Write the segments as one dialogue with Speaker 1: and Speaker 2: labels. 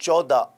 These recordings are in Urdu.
Speaker 1: 14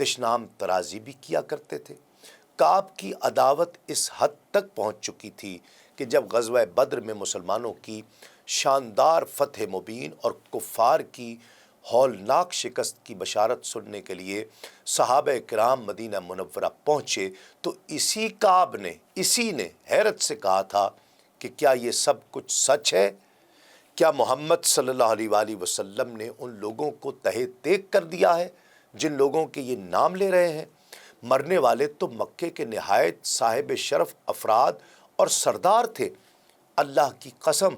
Speaker 1: دشنام ترازی بھی کیا کرتے تھے۔ کعب کی عداوت اس حد تک پہنچ چکی تھی کہ جب غزوہ بدر میں مسلمانوں کی شاندار فتح مبین اور کفار کی ہولناک شکست کی بشارت سننے کے لیے صحابہ کرام مدینہ منورہ پہنچے تو کعب نے حیرت سے کہا تھا کہ کیا یہ سب کچھ سچ ہے؟ کیا محمد صلی اللہ علیہ وآلہ وسلم نے ان لوگوں کو تہہ دیکھ کر دیا ہے جن لوگوں کے یہ نام لے رہے ہیں؟ مرنے والے تو مکے کے نہایت صاحب شرف افراد اور سردار تھے۔ اللہ کی قسم،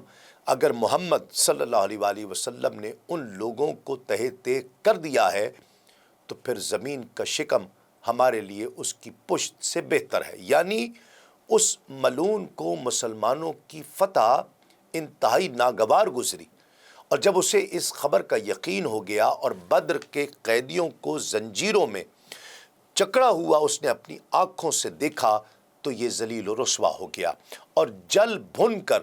Speaker 1: اگر محمد صلی اللہ علیہ وآلہ وسلم نے ان لوگوں کو تہہ دیکھ کر دیا ہے تو پھر زمین کا شکم ہمارے لیے اس کی پشت سے بہتر ہے۔ یعنی اس ملعون کو مسلمانوں کی فتح انتہائی ناگوار گزری، اور جب اسے اس خبر کا یقین ہو گیا اور بدر کے قیدیوں کو زنجیروں میں جکڑا ہوا اس نے اپنی آنکھوں سے دیکھا تو یہ ذلیل و رسوا ہو گیا اور جل بھن کر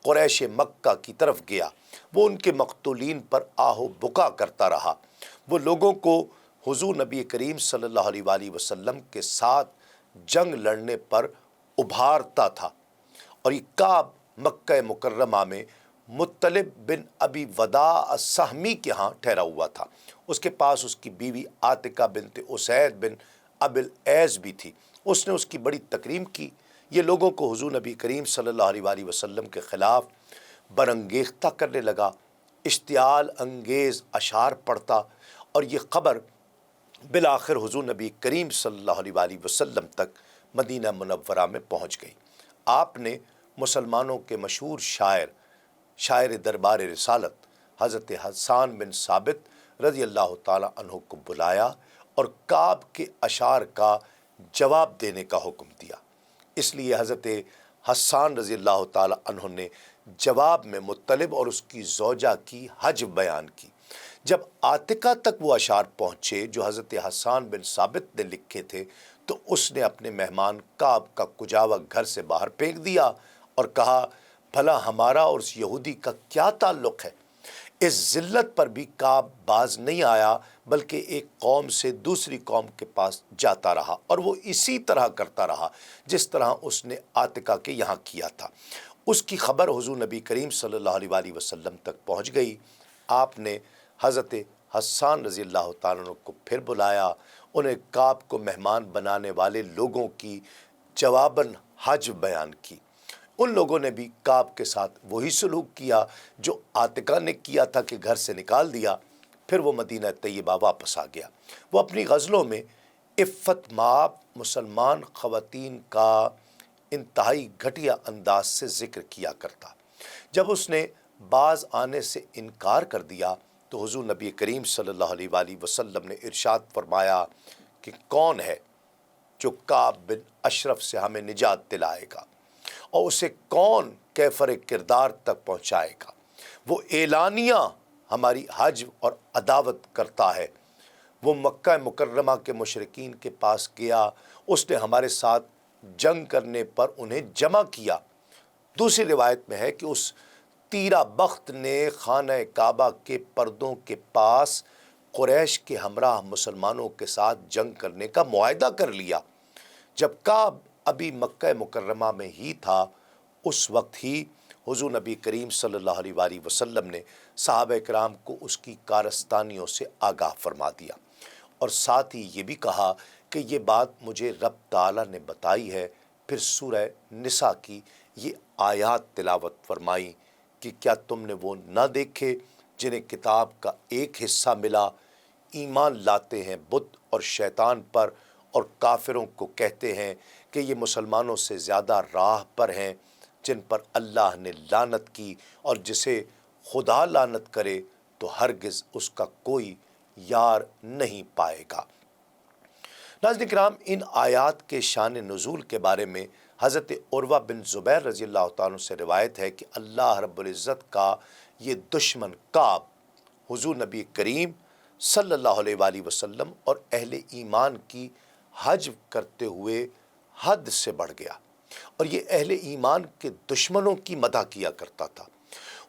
Speaker 1: قریش مکہ کی طرف گیا۔ وہ ان کے مقتولین پر آہ و بکا کرتا رہا، وہ لوگوں کو حضور نبی کریم صلی اللہ علیہ وآلہ وسلم کے ساتھ جنگ لڑنے پر ابھارتا تھا۔ اور یہ کعب مکہ مکرمہ میں مطلب بن ابی وداع السہمی کے ہاں ٹھہرا ہوا تھا۔ اس کے پاس اس کی بیوی عاتکہ بنت اسید بن ابی العیز بھی تھی۔ اس نے اس کی بڑی تکریم کی۔ یہ لوگوں کو حضور نبی کریم صلی اللہ علیہ وآلہ وسلم کے خلاف برانگیختہ کرنے لگا، اشتعال انگیز اشعار پڑھتا، اور یہ خبر بالآخر حضور نبی کریم صلی اللہ علیہ وآلہ وسلم تک مدینہ منورہ میں پہنچ گئی۔ آپ نے مسلمانوں کے مشہور شاعر دربار رسالت حضرت حسان بن ثابت رضی اللہ تعالیٰ عنہ کو بلایا اور کعب کے اشعار کا جواب دینے کا حکم دیا۔ اس لیے حضرت حسان رضی اللہ تعالیٰ عنہ نے جواب میں مطلب اور اس کی زوجہ کی حجب بیان کی۔ جب عاتکہ تک وہ اشعار پہنچے جو حضرت حسان بن ثابت نے لکھے تھے تو اس نے اپنے مہمان کعب کا کجاوا گھر سے باہر پھینک دیا اور کہا، بھلا ہمارا اور اس یہودی کا کیا تعلق ہے؟ اس ذلت پر بھی کعب باز نہیں آیا، بلکہ ایک قوم سے دوسری قوم کے پاس جاتا رہا، اور وہ اسی طرح کرتا رہا جس طرح اس نے عاتکہ کے یہاں کیا تھا۔ اس کی خبر حضور نبی کریم صلی اللہ علیہ وآلہ وسلم تک پہنچ گئی۔ آپ نے حضرت حسان رضی اللہ تعالیٰ عنہ کو پھر بلایا، انہیں کعب کو مہمان بنانے والے لوگوں کی جواباً حجب بیان کی۔ ان لوگوں نے بھی کعب کے ساتھ وہی سلوک کیا جو عاتکہ نے کیا تھا کہ گھر سے نکال دیا۔ پھر وہ مدینہ طیبہ واپس آ گیا۔ وہ اپنی غزلوں میں عفت مآب مسلمان خواتین کا انتہائی گھٹیا انداز سے ذکر کیا کرتا۔ جب اس نے باز آنے سے انکار کر دیا تو حضور نبی کریم صلی اللہ علیہ وآلہ وسلم نے ارشاد فرمایا کہ کون ہے جو کعب بن اشرف سے ہمیں نجات دلائے گا، اور اسے کون کیفر کردار تک پہنچائے گا؟ وہ اعلانیہ ہماری حجب اور عداوت کرتا ہے۔ وہ مکہ مکرمہ کے مشرکین کے پاس گیا، اس نے ہمارے ساتھ جنگ کرنے پر انہیں جمع کیا۔ دوسری روایت میں ہے کہ اس تیرہ بخت نے خانہ کعبہ کے پردوں کے پاس قریش کے ہمراہ مسلمانوں کے ساتھ جنگ کرنے کا معاہدہ کر لیا۔ جب کعب ابھی مکہ مکرمہ میں ہی تھا، اس وقت ہی حضور نبی کریم صلی اللہ علیہ وآلہ وسلم نے صحابہ کرام کو اس کی کارستانیوں سے آگاہ فرما دیا، اور ساتھ ہی یہ بھی کہا کہ یہ بات مجھے رب تعالیٰ نے بتائی ہے۔ پھر سورہ نساء کی یہ آیات تلاوت فرمائی کہ کیا تم نے وہ نہ دیکھے جنہیں کتاب کا ایک حصہ ملا، ایمان لاتے ہیں بت اور شیطان پر، اور کافروں کو کہتے ہیں کہ یہ مسلمانوں سے زیادہ راہ پر ہیں، جن پر اللہ نے لعنت کی، اور جسے خدا لعنت کرے تو ہرگز اس کا کوئی یار نہیں پائے گا۔ ناظرین کرام، ان آیات کے شان نزول کے بارے میں حضرت عروہ بن زبیر رضی اللہ تعالیٰ عنہ سے روایت ہے کہ اللہ رب العزت کا یہ دشمن کعب حضور نبی کریم صلی اللہ علیہ وآلہ وسلم اور اہل ایمان کی حجب کرتے ہوئے حد سے بڑھ گیا، اور یہ اہل ایمان کے دشمنوں کی مدح کیا کرتا تھا،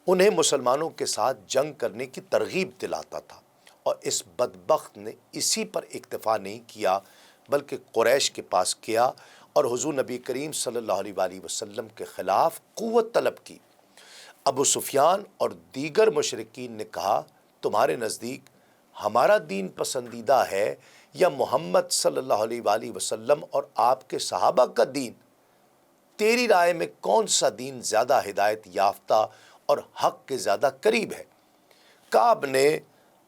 Speaker 1: انہیں مسلمانوں کے ساتھ جنگ کرنے کی ترغیب دلاتا تھا، اور اس بدبخت نے اسی پر اکتفا نہیں کیا بلکہ قریش کے پاس کیا اور حضور نبی کریم صلی اللہ علیہ وآلہ وسلم کے خلاف قوت طلب کی۔ ابو سفیان اور دیگر مشرکین نے کہا، تمہارے نزدیک ہمارا دین پسندیدہ ہے یا محمد صلی اللہ علیہ وآلہ وسلم اور آپ کے صحابہ کا دین؟ تیری رائے میں کون سا دین زیادہ ہدایت یافتہ اور حق کے زیادہ قریب ہے؟ کعب نے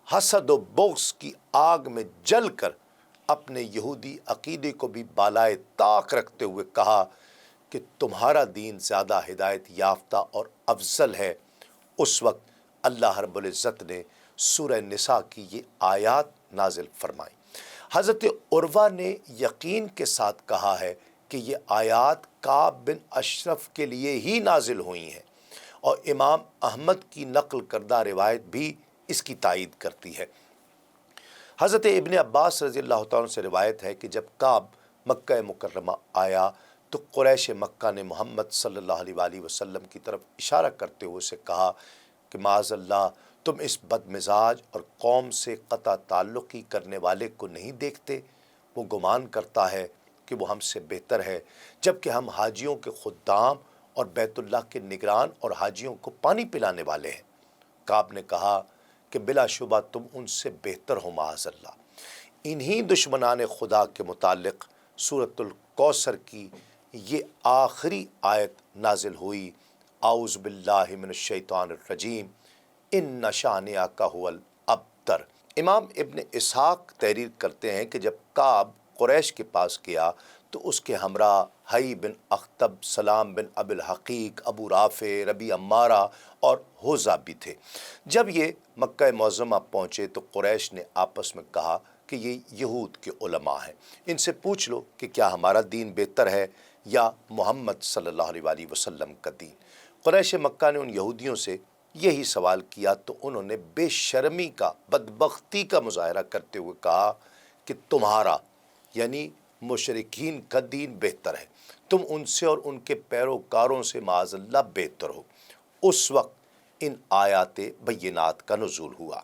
Speaker 1: حسد و بغض کی آگ میں جل کر اپنے یہودی عقیدے کو بھی بالائے طاق رکھتے ہوئے کہا کہ تمہارا دین زیادہ ہدایت یافتہ اور افضل ہے۔ اس وقت اللہ رب العزت نے سورہ نساء کی یہ آیات نازل فرمائی۔ حضرت عروہ نے یقین کے ساتھ کہا ہے کہ یہ آیات کعب بن اشرف کے لیے ہی نازل ہوئی ہیں، اور امام احمد کی نقل کردہ روایت بھی اس کی تائید کرتی ہے۔ حضرت ابن عباس رضی اللہ تعالیٰ عنہ سے روایت ہے کہ جب کعب مکہ مکرمہ آیا تو قریش مکہ نے محمد صلی اللہ علیہ وآلہ وسلم کی طرف اشارہ کرتے ہوئے اسے کہا کہ معاذ اللہ، تم اس بد مزاج اور قوم سے قطع تعلقی کرنے والے کو نہیں دیکھتے؟ وہ گمان کرتا ہے کہ وہ ہم سے بہتر ہے، جبکہ ہم حاجیوں کے خدام اور بیت اللہ کے نگران اور حاجیوں کو پانی پلانے والے ہیں۔ کعب نے کہا کہ بلا شبہ تم ان سے بہتر ہو معاذ اللہ۔ انہی دشمنان خدا کے متعلق سورۃ الکوثر کی یہ آخری آیت نازل ہوئی، اعوذ باللہ من الشیطان الرجیم، ان شانئک ھو الابتر۔ امام ابن اسحاق تحریر کرتے ہیں کہ جب کعب قریش کے پاس گیا تو اس کے ہمراہ حی بن اخطب، سلام بن ابی الحقیق، ابو رافع، ربی عمارہ اور حوزہ بھی تھے۔ جب یہ مکہ معظمہ پہنچے تو قریش نے آپس میں کہا کہ یہ یہود کے علماء ہیں، ان سے پوچھ لو کہ کیا ہمارا دین بہتر ہے یا محمد صلی اللہ علیہ وآلہ وسلم کا دین۔ قریش مکہ نے ان یہودیوں سے یہی سوال کیا تو انہوں نے بے شرمی کا، بدبختی کا مظاہرہ کرتے ہوئے کہا کہ تمہارا یعنی مشرکین کا دین بہتر ہے، تم ان سے اور ان کے پیروکاروں سے معاذ اللہ بہتر ہو۔ اس وقت ان آیات بینات کا نزول ہوا۔